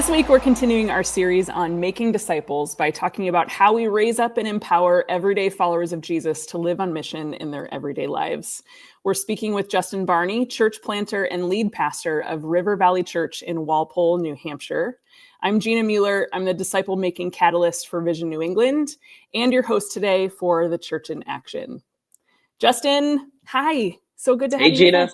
This week, we're continuing our series on making disciples by talking about how we raise up and empower everyday followers of Jesus to live on mission in their everyday lives. We're speaking with Justin Barney, church planter and lead pastor of River Valley Church in Wapole, New Hampshire. I'm Gina Mueller. I'm the disciple-making catalyst for Vision New England and your host today for the Church in Action. Justin, hi. So good to have you. Hey, Gina.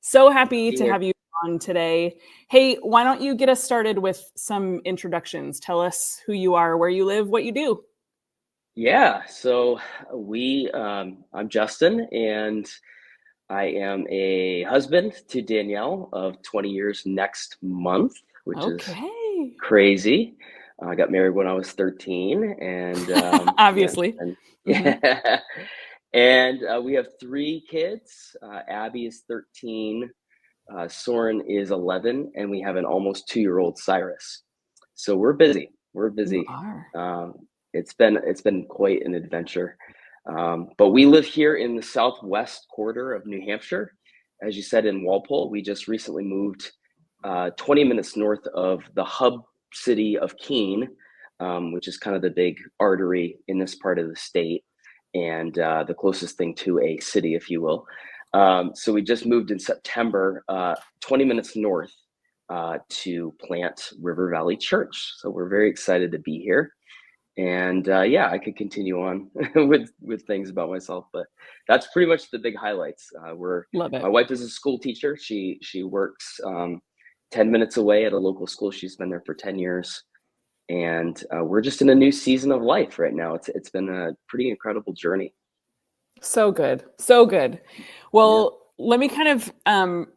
So happy to have you on today. Hey, why don't you get us started with some introductions? Tell us who you are, where you live, what you do. Yeah, so I'm Justin, and I am a husband to Danielle of 20 years next month, which is crazy. I got married when I was 13, and obviously. Yeah. And we have 3 kids. Abby is 13. Soren is 11, and we have an almost 2-year-old Cyrus. So we're busy. You are. It's been quite an adventure. But we live here in the southwest quarter of New Hampshire. As you said, in Wapole. We just recently moved 20 minutes north of the hub city of Keene, which is kind of the big artery in this part of the state, and the closest thing to a city, if you will. So we just moved in September, 20 minutes north to plant River Valley Church. So we're very excited to be here. And I could continue on with things about myself, but that's pretty much the big highlights. Love it. My wife is a school teacher. She works 10 minutes away at a local school. She's been there for 10 years. And we're just in a new season of life right now. It's been a pretty incredible journey. So good. So good. Well, Let me kind of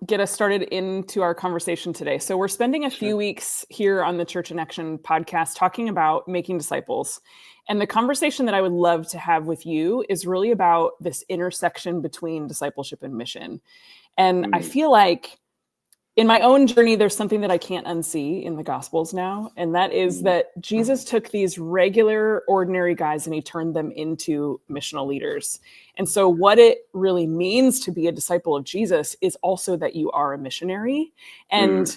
get us started into our conversation today. So we're spending a few weeks here on the Church in Action podcast talking about making disciples. And the conversation that I would love to have with you is really about this intersection between discipleship and mission. And I feel like in my own journey, there's something that I can't unsee in the Gospels now. And that is that Jesus took these regular, ordinary guys and he turned them into missional leaders. And so what it really means to be a disciple of Jesus is also that you are a missionary. And,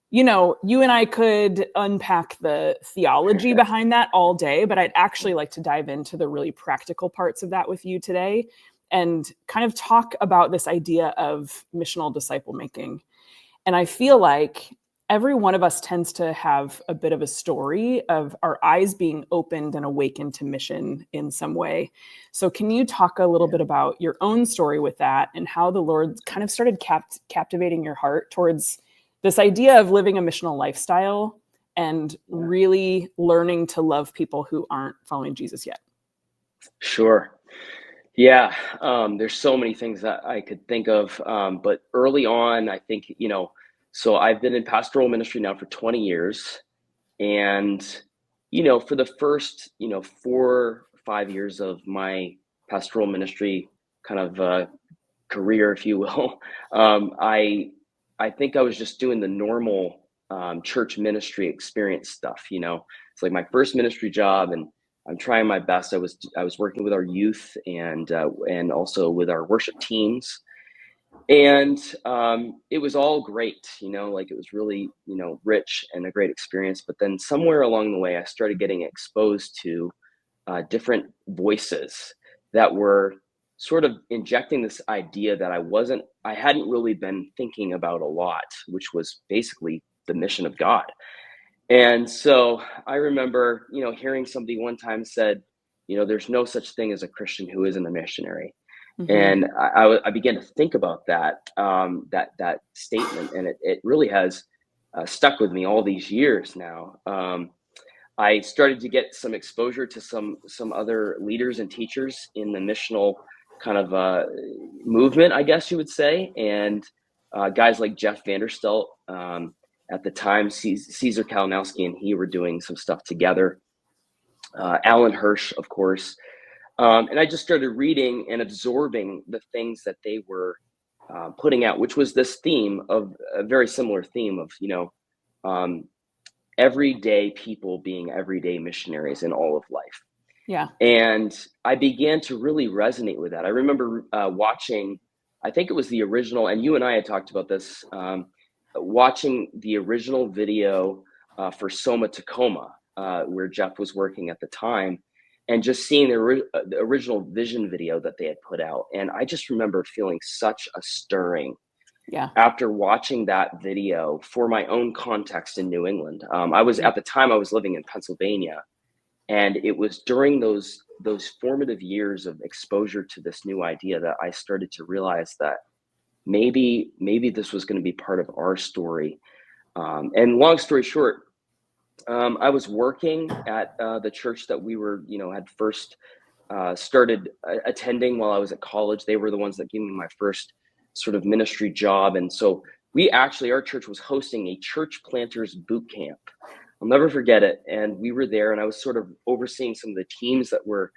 you know, you and I could unpack the theology behind that all day, but I'd actually like to dive into the really practical parts of that with you today and kind of talk about this idea of missional disciple making. And I feel like every one of us tends to have a bit of a story of our eyes being opened and awakened to mission in some way. So can you talk a little bit about your own story with that and how the Lord kind of started captivating your heart towards this idea of living a missional lifestyle and really learning to love people who aren't following Jesus yet? Sure. Yeah, there's so many things that I could think of, but early on, I think, so I've been in pastoral ministry now for 20 years, and, for the first, 4 or 5 years of my pastoral ministry kind of career, if you will, I think I was just doing the normal church ministry experience stuff. It's like my first ministry job, and I'm trying my best. I was working with our youth and also with our worship teams, and it was all great, like it was really, rich and a great experience. But then somewhere along the way, I started getting exposed to different voices that were sort of injecting this idea that I hadn't really been thinking about a lot, which was basically the mission of God. And so I remember, hearing somebody one time said, there's no such thing as a Christian who isn't a missionary. And I began to think about that statement, and it really has stuck with me all these years now. I started to get some exposure to some other leaders and teachers in the missional kind of movement, I guess you would say, and guys like Jeff Vanderstelt. At the time, Caesar Kalinowski and he were doing some stuff together. Alan Hirsch, of course. And I just started reading and absorbing the things that they were putting out, which was this theme of a very similar theme of, everyday people being everyday missionaries in all of life. Yeah. And I began to really resonate with that. I remember watching, I think it was the original, and you and I had talked about this, watching the original video for Soma Tacoma, where Jeff was working at the time, and just seeing the original vision video that they had put out. And I just remember feeling such a stirring after watching that video for my own context in New England. At the time I was living in Pennsylvania, and it was during those formative years of exposure to this new idea that I started to realize that maybe this was going to be part of our story. And long story short, I was working at the church that we were, had first started attending while I was at college. They were the ones that gave me my first sort of ministry job. And so our church was hosting a church planters boot camp. I'll never forget it. And we were there, and I was sort of overseeing some of the teams that were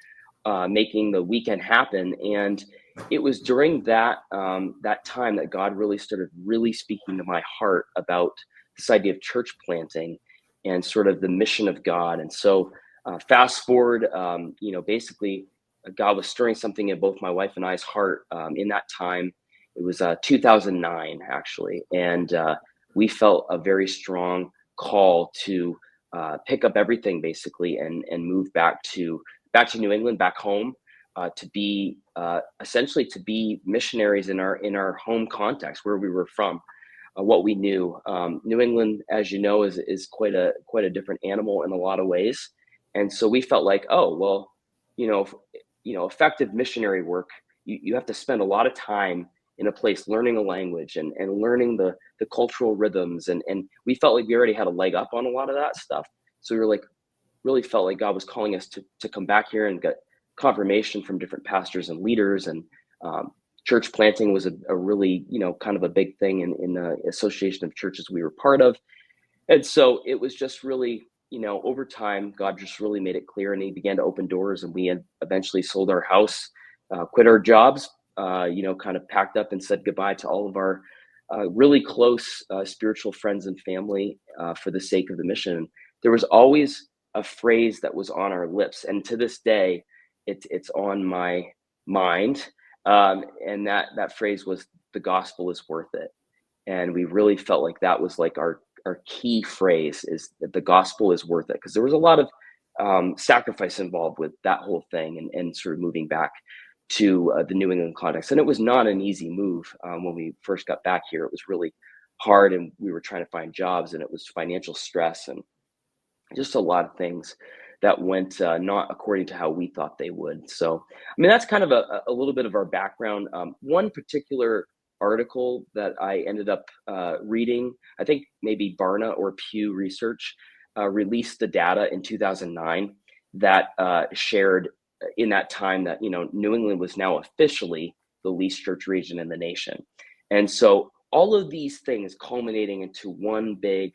making the weekend happen. And it was during that time that God really started speaking to my heart about this idea of church planting and sort of the mission of God. And so fast forward, basically God was stirring something in both my wife and I's heart in that time. It was 2009, actually. And we felt a very strong call to pick up everything basically and move back to New England, back home, to be essentially to be missionaries in our home context where we were from. What we knew. New England, as you know, is quite a different animal in a lot of ways. And so we felt like, effective missionary work, you have to spend a lot of time in a place learning a language and learning the cultural rhythms. And we felt like we already had a leg up on a lot of that stuff. So we were like, really felt like God was calling us to come back here and get confirmation from different pastors and leaders. And church planting was a really, kind of a big thing in the association of churches we were part of. And so it was just really, over time, God just really made it clear, and he began to open doors, and we had eventually sold our house, quit our jobs, kind of packed up and said goodbye to all of our really close spiritual friends and family for the sake of the mission. There was always a phrase that was on our lips, and to this day, it's on my mind. And that phrase was, the gospel is worth it. And we really felt like that was like our key phrase, is that the gospel is worth it. Because there was a lot of sacrifice involved with that whole thing and sort of moving back to the New England context. And it was not an easy move. When we first got back here, it was really hard, and we were trying to find jobs, and it was financial stress and just a lot of things that went not according to how we thought they would. So, I mean, that's kind of a little bit of our background. One particular article that I ended up reading, I think maybe Barna or Pew Research released the data in 2009 that shared in that time that, New England was now officially the least church region in the nation. And so all of these things culminating into one big,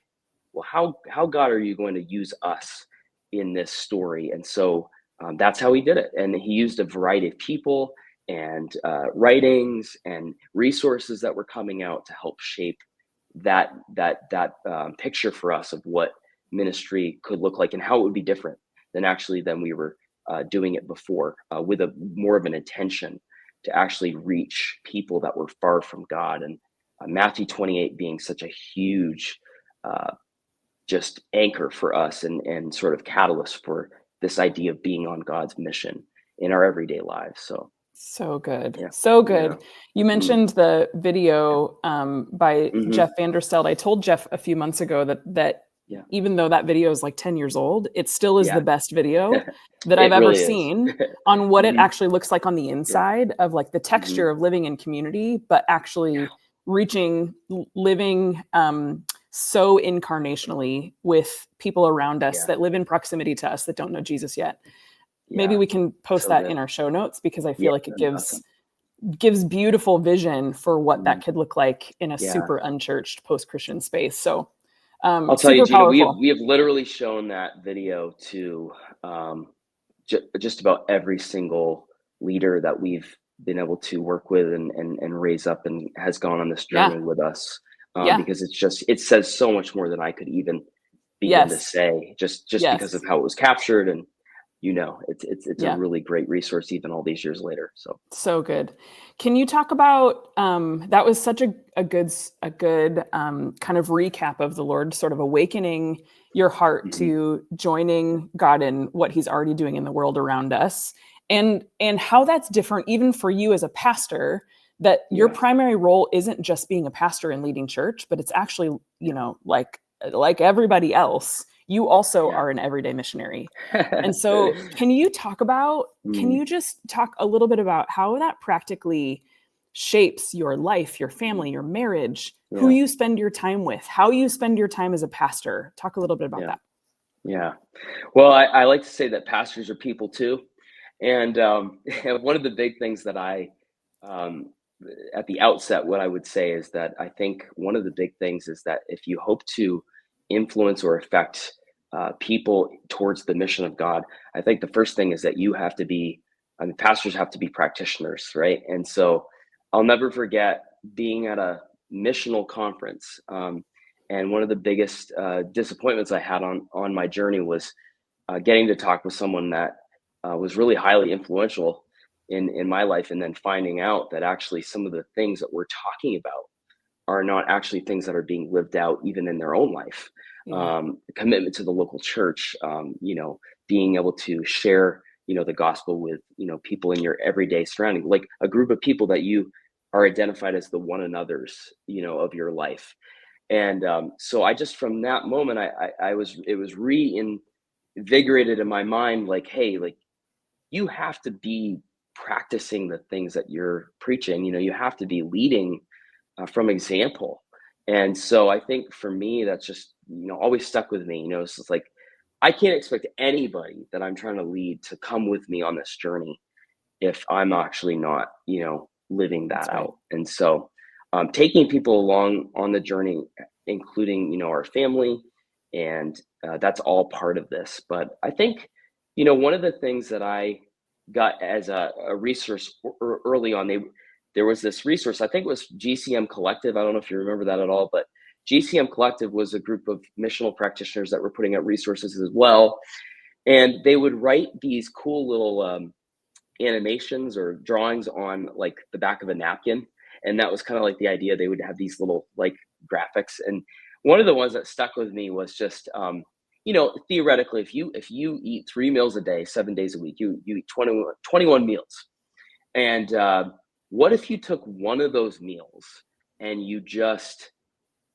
well, how God are you going to use us in this story? And so that's how he did it. And he used a variety of people and writings and resources that were coming out to help shape that picture for us of what ministry could look like and how it would be different than we were doing it before, with a more of an intention to actually reach people that were far from God. And Matthew 28 being such a huge just anchor for us and sort of catalyst for this idea of being on God's mission in our everyday lives. So good. Yeah. So good. Yeah. You mentioned the video by Jeff Vanderstelt. I told Jeff a few months ago that even though that video is like 10 years old, it still is the best video that I've ever seen on what it actually looks like on the inside of like the texture of living in community, but actually living so incarnationally with people around us that live in proximity to us that don't know Jesus yet. Maybe we can post that in our show notes, because I feel like it gives beautiful vision for what that could look like in a super unchurched post-Christian space. So I'll tell you, Gina, we have literally shown that video to just about every single leader that we've been able to work with and raise up and has gone on this journey with us. Because it says so much more than I could even begin to say, just because of how it was captured. And it's a Yeah. really great resource even all these years later. So good. Can you talk about that was such a good kind of recap of the Lord sort of awakening your heart Mhm. to joining God in what He's already doing in the world around us, and how that's different even for you as a pastor. That your Yeah. primary role isn't just being a pastor and leading church, but it's actually like everybody else, you also Yeah. are an everyday missionary. And so, can Mm, you just talk a little bit about how that practically shapes your life, your family, your marriage, who yeah. you spend your time with, how you spend your time as a pastor? Talk a little bit about Yeah. that. Yeah. Well, I like to say that pastors are people too. And one of the big things that um, at the outset, what I would say is that I think one of the big things is that if you hope to influence or affect people towards the mission of God, I think the first thing is that pastors have to be practitioners, right? And so I'll never forget being at a missional conference. And one of the biggest disappointments I had on my journey was getting to talk with someone that was really highly influential in my life, and then finding out that actually some of the things that we're talking about are not actually things that are being lived out even in their own life. Yeah. Commitment to the local church, being able to share, the gospel with, people in your everyday surrounding, like a group of people that you are identified as the one another's, of your life. And so I just, from that moment, it was reinvigorated in my mind, like, hey, like, you have to be practicing the things that you're preaching. You have to be leading from example. And so I think for me, that's just, always stuck with me. It's just like, I can't expect anybody that I'm trying to lead to come with me on this journey if I'm actually not, living That's that right. out. And so taking people along on the journey, including, our family, and that's all part of this. But I think, one of the things that I got as a resource early on, there was this resource, I think it was GCM Collective. I don't know if you remember that at all, but GCM Collective was a group of missional practitioners that were putting out resources as well. And they would write these cool little animations or drawings on like the back of a napkin, and that was kind of like the idea. They would have these little like graphics, and one of the ones that stuck with me was just theoretically, if you eat 3 meals a day 7 days a week, you eat 21 meals. And what if you took one of those meals and you just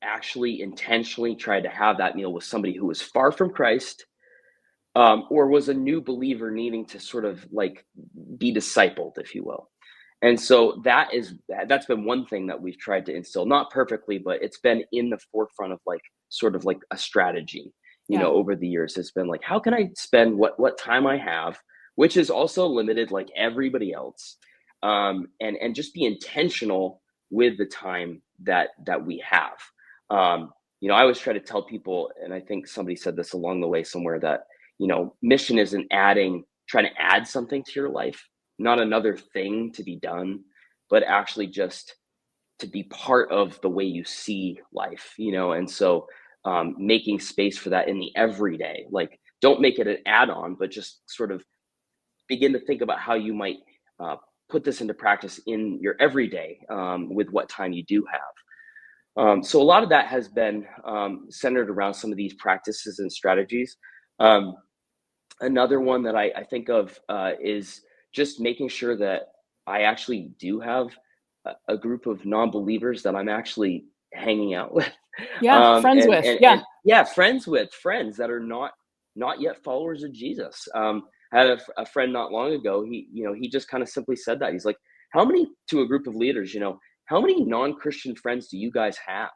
actually intentionally tried to have that meal with somebody who was far from Christ, or was a new believer needing to sort of like be discipled, if you will. And so that's been one thing that we've tried to instill, not perfectly, but it's been in the forefront of like sort of like a strategy, Yeah. over the years. It's been like, how can I spend what time I have, which is also limited like everybody else, and just be intentional with the time that we have. I always try to tell people, and I think somebody said this along the way somewhere, that mission isn't trying to add something to your life, not another thing to be done, but actually just to be part of the way you see life, and so making space for that in the everyday, like, don't make it an add-on, but just sort of begin to think about how you might uh, put this into practice in your everyday, with what time you do have. So a lot of that has been centered around some of these practices and strategies. Um, Another one that I think of is just making sure that I actually do have a group of non-believers that I'm actually hanging out with, Yeah. Friends and with. and Yeah. and yeah, friends that are not yet followers of Jesus. I had a friend not long ago. He just kind of simply said that. He's like, "How many to a group of leaders? How many non-Christian friends do you guys have?"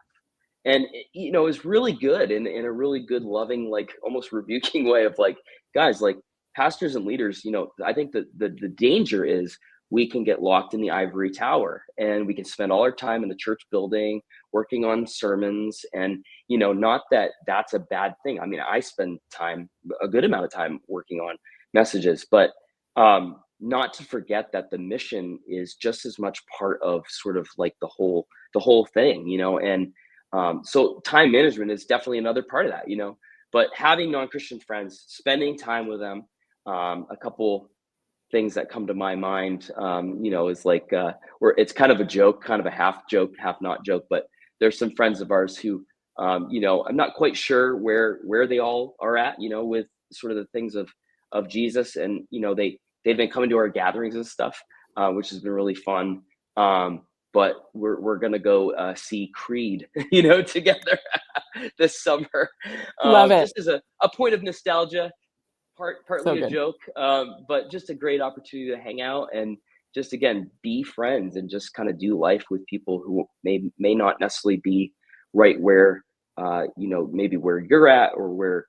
And it's really good in a really good, loving, like almost rebuking way of like, guys, like, pastors and leaders, I think that the danger is we can get locked in the ivory tower, and we can spend all our time in the church building working on sermons. And not that that's a bad thing. I mean, I spend a good amount of time working on messages, but not to forget that the mission is just as much part of sort of like the whole thing, and so time management is definitely another part of that, but having non-Christian friends, spending time with them, A couple things that come to my mind, is like where it's kind of a joke, kind of a half joke, half not joke. But there's some friends of ours who, I'm not quite sure where they all are at, with sort of the things of Jesus, and they've been coming to our gatherings and stuff, which has been really fun. But we're gonna go see Creed, together this summer, Love it. just as a point of nostalgia. So Partly a good. joke, but just a great opportunity to hang out and just again be friends and just kind of do life with people who may not necessarily be right where maybe where you're at, or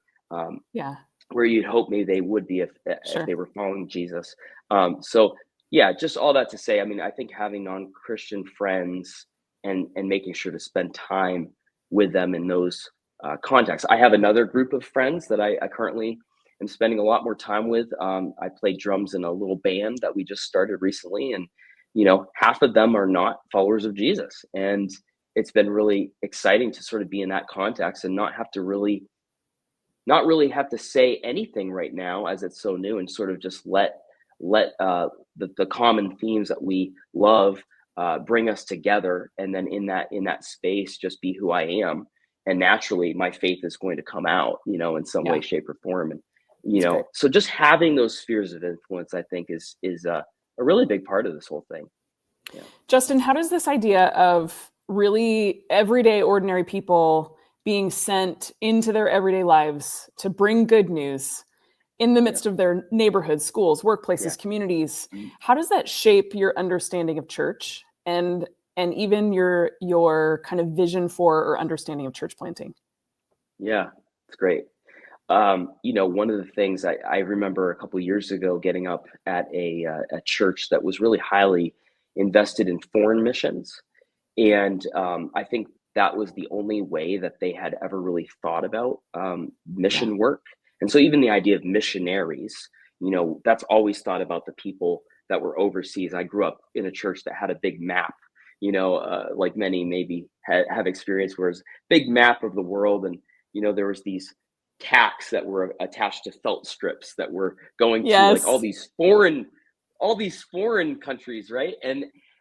Yeah, where you'd hope maybe they would be if sure. they were following Jesus. So yeah, just all that to say, I mean, I think having non-Christian friends and making sure to spend time with them in those contexts. I have another group of friends that I currently am spending a lot more time with. I play drums in a little band that we just started recently, and half of them are not followers of Jesus, and it's been really exciting to sort of be in that context and not really have to say anything right now, as it's so new, and sort of just let the common themes that we love bring us together, and then in that space just be who I am, and naturally my faith is going to come out, in some way, Yeah, shape, or form. And that's great. so just having those spheres of influence, I think, is a really big part of this whole thing. Yeah. Justin, how does this idea of really everyday, ordinary people being sent into their everyday lives to bring good news in the Yeah. midst of their neighborhoods, schools, Yeah. workplaces, communities, Mhm. how does that shape your understanding of church and even your kind of vision for or understanding of church planting? Yeah, it's great. One of the things I remember a couple years ago getting up at a church that was really highly invested in foreign missions. And I think that was the only way that they had ever really thought about Yeah. mission work. And so even the idea of missionaries, that's always thought about the people that were overseas. I grew up in a church that had a big map, like many maybe have experienced, where it's big map of the world. And, there was these tacks that were attached to felt strips that were going to like Yes. all these foreign countries, right?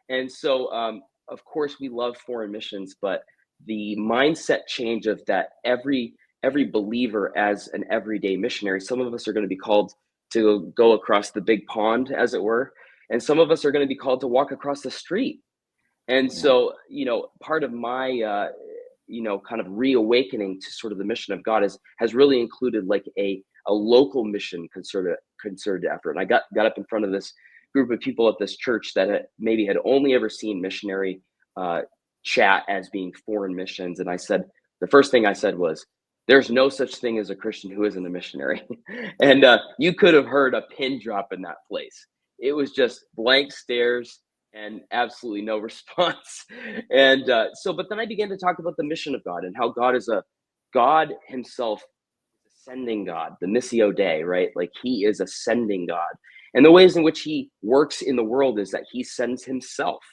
And so of course we love foreign missions, but the mindset change of that every believer as an everyday missionary. Some of us are going to be called to go across the big pond, as it were, and some of us are going to be called to walk across the street. And Yeah. so, part of my, kind of reawakening to sort of the mission of God has really included like a local mission concerted effort. And I got up in front of this group of people at this church that maybe had only ever seen missionary uh, chat as being foreign missions. And the first thing I said was, there's no such thing as a Christian who isn't a missionary. And you could have heard a pin drop in that place. It was just blank stares and absolutely no response. And but then I began to talk about the mission of God and how God himself is ascending God, the Missio Dei, right? Like he is ascending God. And the ways in which he works in the world is that he sends himself.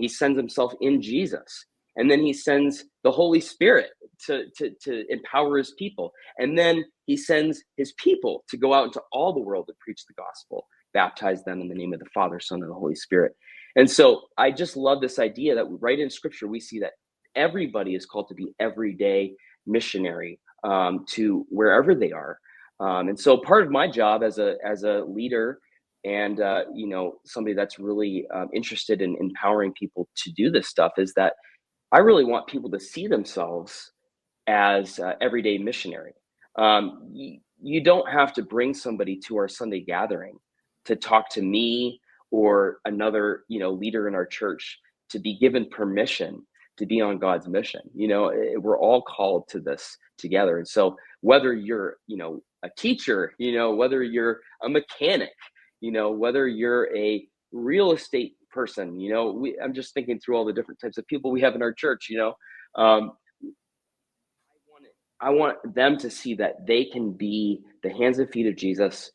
He sends himself in Jesus. And then he sends the Holy Spirit to empower his people. And then he sends his people to go out into all the world and preach the gospel, baptize them in the name of the Father, Son, and the Holy Spirit. And so I just love this idea that right in scripture, we see that everybody is called to be everyday missionary to wherever they are. And so part of my job as a leader and, somebody that's really interested in empowering people to do this stuff is that I really want people to see themselves as everyday missionary. You don't have to bring somebody to our Sunday gathering to talk to me or another, leader in our church to be given permission to be on God's mission. We're all called to this together. And so whether you're, a teacher, whether you're a mechanic, whether you're a real estate person, I'm just thinking through all the different types of people we have in our church, um, I want them to see that they can be the hands and feet of Jesus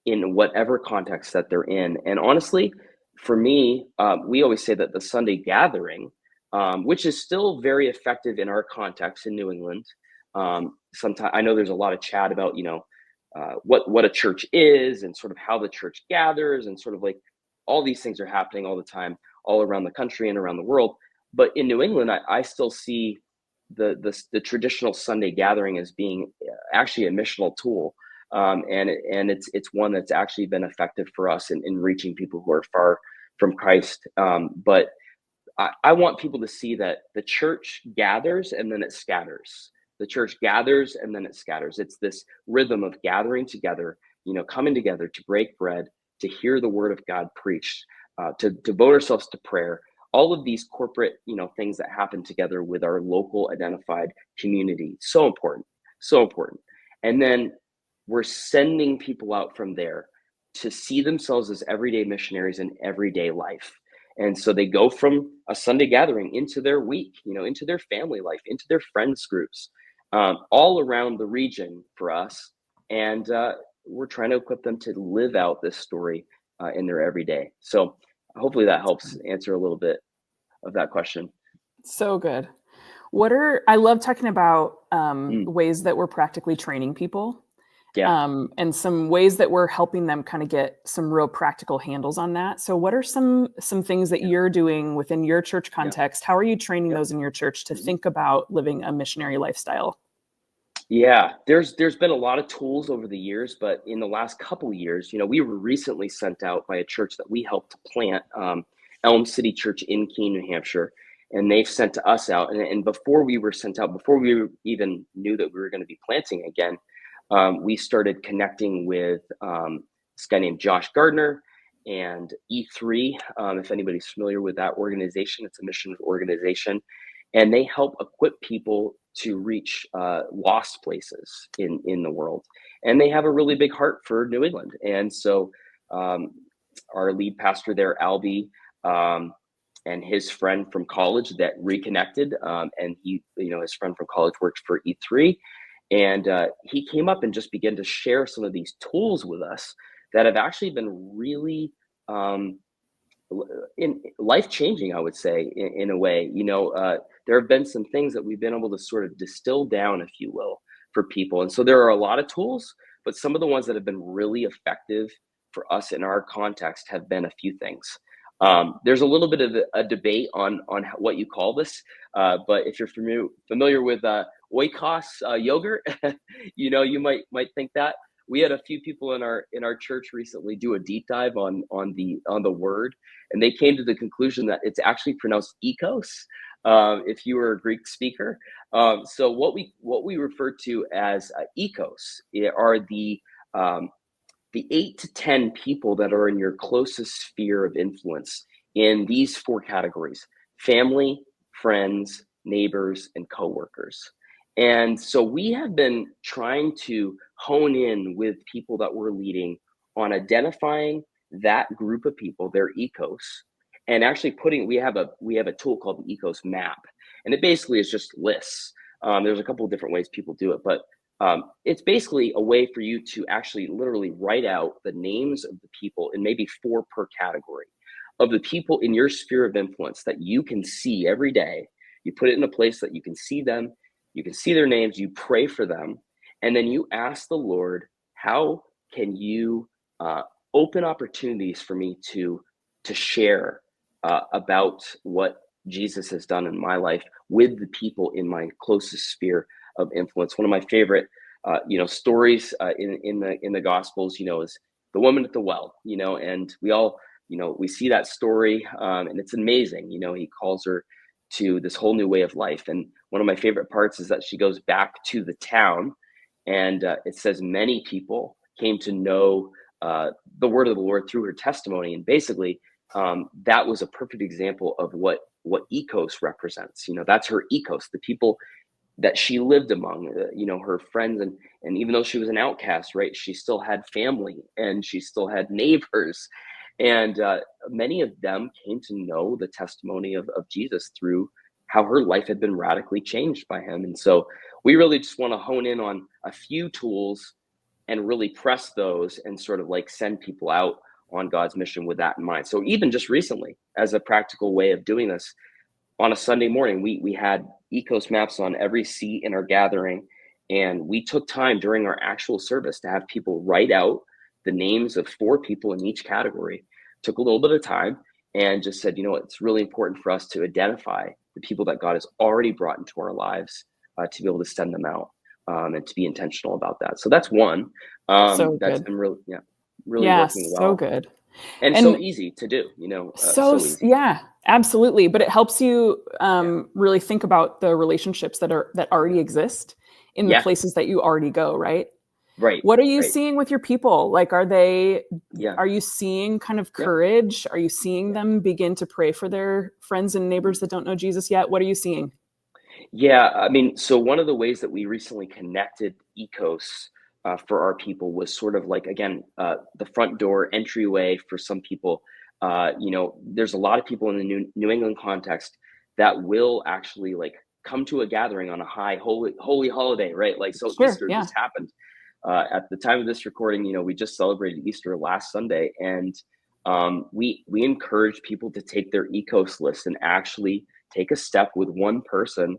in whatever context that they're in. And honestly, for me, we always say that the Sunday gathering, which is still very effective in our context in New England. Sometimes I know there's a lot of chat about, what a church is and sort of how the church gathers, and sort of like all these things are happening all the time, all around the country and around the world. But in New England, I still see the traditional Sunday gathering as being actually a missional tool. And it's one that's actually been effective for us in reaching people who are far from Christ. But I want people to see that the church gathers and then it scatters. The church gathers and then it scatters. It's this rhythm of gathering together, coming together to break bread, to hear the word of God preached, to devote ourselves to prayer. All of these corporate, things that happen together with our local identified community. So important, so important. And then we're sending people out from there to see themselves as everyday missionaries in everyday life. And so they go from a Sunday gathering into their week, into their family life, into their friends groups, all around the region for us. And we're trying to equip them to live out this story in their everyday. So hopefully that helps answer a little bit of that question. So good. I love talking about ways that we're practically training people. Yeah. And some ways that we're helping them kind of get some real practical handles on that. So what are some things that you're doing within your church context? How are you training those in your church to think about living a missionary lifestyle? Yeah, there's been a lot of tools over the years, but in the last couple of years, we were recently sent out by a church that we helped to plant, Elm City Church in Keene, New Hampshire, and they've sent us out. And before we were sent out, before we even knew that we were going to be planting again, we started connecting with this guy named Josh Gardner and E3. If anybody's familiar with that organization, it's a mission organization, and they help equip people to reach lost places in the world. And they have a really big heart for New England. And so our lead pastor there, Albie, and his friend from college that reconnected, and he, his friend from college works for E3. And he came up and just began to share some of these tools with us that have actually been really in life-changing, I would say, in a way. There have been some things that we've been able to sort of distill down, if you will, for people. And so there are a lot of tools, but some of the ones that have been really effective for us in our context have been a few things. There's a little bit of a debate on what you call this, but if you're familiar with oikos yogurt, you might think that. We had a few people in our church recently do a deep dive on the word, and they came to the conclusion that it's actually pronounced ecos. If you were a Greek speaker, so what we refer to as ecos are the 8 to 10 people that are in your closest sphere of influence in these 4 categories: family, friends, neighbors, and coworkers. And so we have been trying to hone in with people that we're leading on identifying that group of people, their ecos, and actually we have a tool called the ecos map, and it basically is just lists. There's a couple of different ways people do it, but it's basically a way for you to actually literally write out the names of the people in maybe 4 per category of the people in your sphere of influence that you can see every day. You put it in a place that you can see them, you can see their names, you pray for them, and then you ask the Lord, how can you open opportunities for me to share about what Jesus has done in my life with the people in my closest sphere of influence. One of my favorite, stories in the Gospels, is the woman at the well. And we all, we see that story, and it's amazing. He calls her to this whole new way of life. And one of my favorite parts is that she goes back to the town, and it says many people came to know the word of the Lord through her testimony. And basically, that was a perfect example of what ecos represents. That's her ecos, the people that she lived among, her friends, and even though she was an outcast, right, she still had family and she still had neighbors, and many of them came to know the testimony of Jesus through how her life had been radically changed by him. And so we really just want to hone in on a few tools and really press those and sort of like send people out on God's mission with that in mind. So even just recently, as a practical way of doing this, on a Sunday morning, we had ecos maps on every seat in our gathering, And we took time during our actual service to have people write out the names of 4 people in each category. Took a little bit of time and just said, it's really important for us to identify the people that God has already brought into our lives, to be able to send them out, and to be intentional about that. So that's one, So that's good. been really Yeah, working so well, good. and so And easy to do, so easy. yeah, absolutely. But it helps you Yeah. really think about the relationships that already exist in the Yeah. places that you already go, right? Right. What are you Right. seeing with your people? Like, Yeah. are you seeing kind of Yeah. courage? Are you seeing Yeah. them begin to pray for their friends and neighbors that don't know Jesus yet? What are you seeing? Yeah, I mean, so one of the ways that we recently connected Ecos, for our people was sort of like, again, the front door entryway for some people. There's a lot of people in the New England context that will actually like come to a gathering on a high holy holiday, right? Like, so Sure. Easter Yeah. just happened. At the time of this recording, we just celebrated Easter last Sunday, and we encourage people to take their Ecos list and actually take a step with one person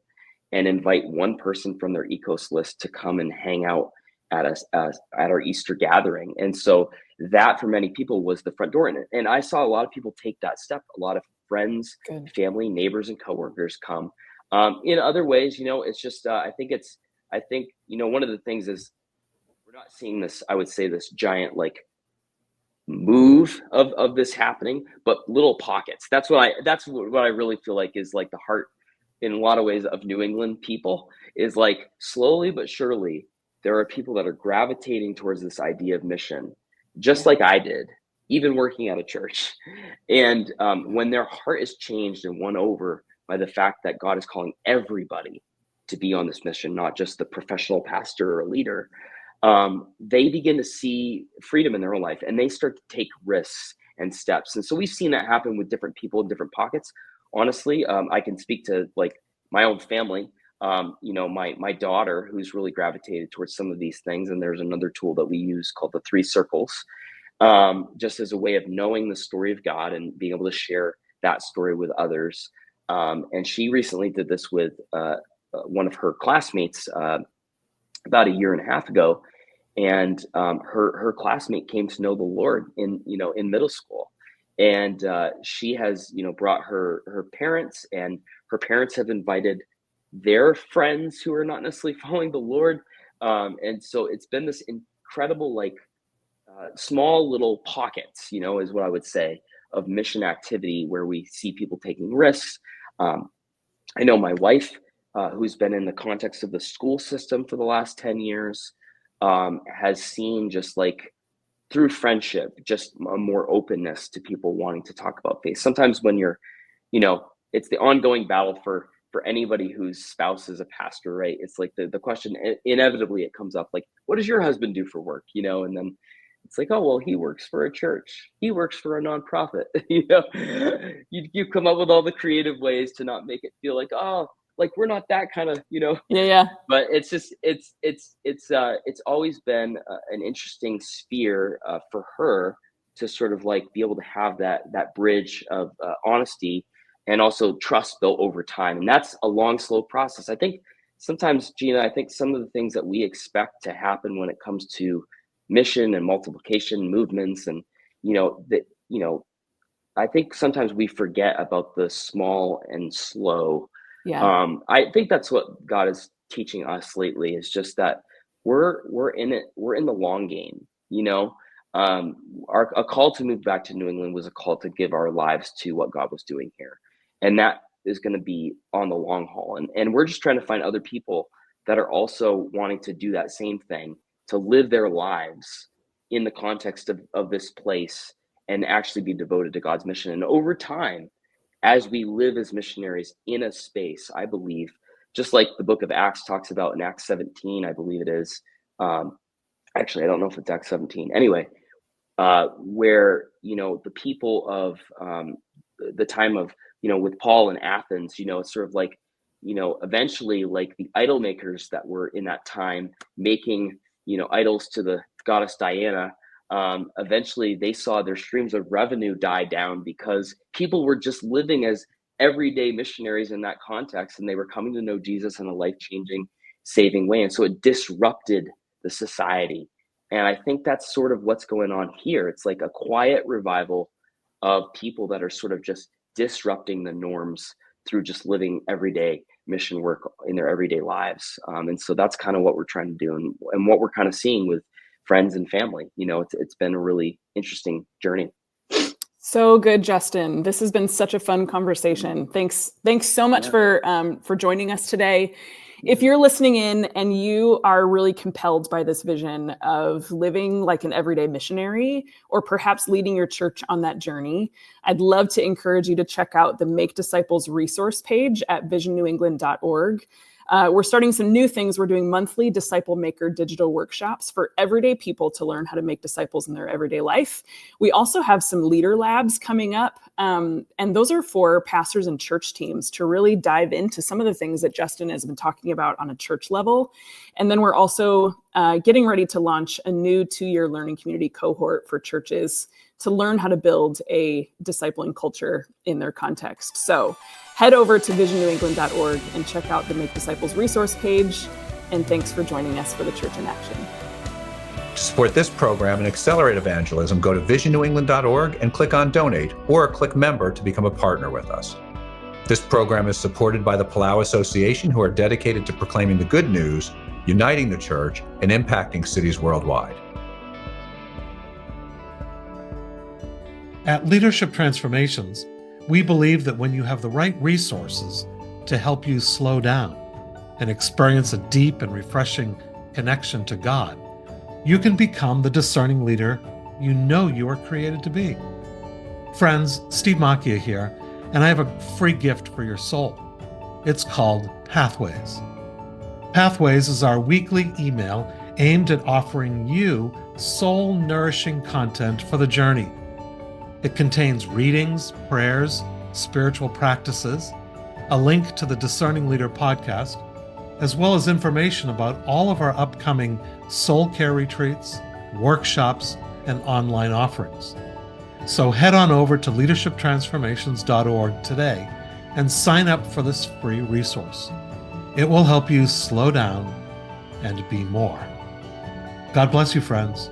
and invite one person from their ecos list to come and hang out at us at our Easter gathering. And so that for many people was the front door. And I saw a lot of people take that step. A lot of friends, Good. family, neighbors, and coworkers come. In other ways, it's just I think one of the things is we're not seeing this. I would say this giant like move of this happening, but little pockets. That's what I really feel like is like the heart in a lot of ways of New England people, is like slowly but surely there are people that are gravitating towards this idea of mission, just Yeah. like I did, even working at a church. And when their heart is changed and won over by the fact that God is calling everybody to be on this mission, not just the professional pastor or leader, they begin to see freedom in their own life and they start to take risks and steps. And so we've seen that happen with different people in different pockets. Honestly, I can speak to like my own family. My daughter, who's really gravitated towards some of these things, and there's another tool that we use called the 3 circles, just as a way of knowing the story of God and being able to share that story with others. And she recently did this with one of her classmates about a year and a half ago, and her classmate came to know the Lord in middle school, and she has brought her parents, and her parents have invited their friends who are not necessarily following the Lord, and so it's been this incredible like small little pockets, is what I would say, of mission activity where we see people taking risks. Um, I know my wife, who's been in the context of the school system for the last 10 years, has seen just like through friendship, just a more openness to people wanting to talk about faith. Sometimes when it's the ongoing battle for anybody whose spouse is a pastor, right? It's like the question, inevitably it comes up like, what does your husband do for work? And then it's like, oh, well, he works for a church. He works for a nonprofit. You come up with all the creative ways to not make it feel like, oh, like we're not that kind of, Yeah. Yeah. but it's just it's always been an interesting sphere for her to sort of like be able to have that bridge of honesty and also trust built over time, and that's a long slow process. I think sometimes, Gina, I think some of the things that we expect to happen when it comes to mission and multiplication movements, and that I think sometimes we forget about the small and slow. Yeah. I think that's what God is teaching us lately, is just that we're in it. We're in the long game. A call to move back to New England was a call to give our lives to what God was doing here, and that is going to be on the long haul. And we're just trying to find other people that are also wanting to do that same thing, to live their lives in the context of this place and actually be devoted to God's mission. And over time, as we live as missionaries in a space, I believe, just like the book of Acts talks about in Acts 17, I believe it is. Actually, I don't know if it's Acts 17. Anyway, where the people of the time of with Paul in Athens, it's sort of like eventually like the idol makers that were in that time making idols to the goddess Diana. Eventually they saw their streams of revenue die down because people were just living as everyday missionaries in that context, and they were coming to know Jesus in a life-changing saving way. And so it disrupted the society. And I think that's sort of what's going on here. It's like a quiet revival of people that are sort of just disrupting the norms through just living everyday mission work in their everyday lives. And so that's kind of what we're trying to do, and what we're kind of seeing with friends and family. It's been a really interesting journey. So good, Justin. This has been such a fun conversation. Thanks so much for joining us today. If you're listening in and you are really compelled by this vision of living like an everyday missionary, or perhaps leading your church on that journey, I'd love to encourage you to check out the Make Disciples resource page at visionnewengland.org. We're starting some new things. We're doing monthly Disciple Maker digital workshops for everyday people to learn how to make disciples in their everyday life. We also have some leader labs coming up, and those are for pastors and church teams to really dive into some of the things that Justin has been talking about on a church level. And then we're also getting ready to launch a new 2-year learning community cohort for churches to learn how to build a discipling culture in their context. So head over to visionnewengland.org and check out the Make Disciples resource page. And thanks for joining us for the Church in Action. To support this program and accelerate evangelism, go to visionnewengland.org and click on Donate, or click Member to become a partner with us. This program is supported by the Palau Association, who are dedicated to proclaiming the good news, uniting the church, and impacting cities worldwide. At Leadership Transformations, we believe that when you have the right resources to help you slow down and experience a deep and refreshing connection to God, you can become the discerning leader you know you are created to be. Friends, Steve Macchia here, and I have a free gift for your soul. It's called Pathways. Pathways is our weekly email aimed at offering you soul-nourishing content for the journey. It contains readings, prayers, spiritual practices, a link to the Discerning Leader podcast, as well as information about all of our upcoming soul care retreats, workshops, and online offerings. So head on over to leadershiptransformations.org today and sign up for this free resource. It will help you slow down and be more. God bless you, friends.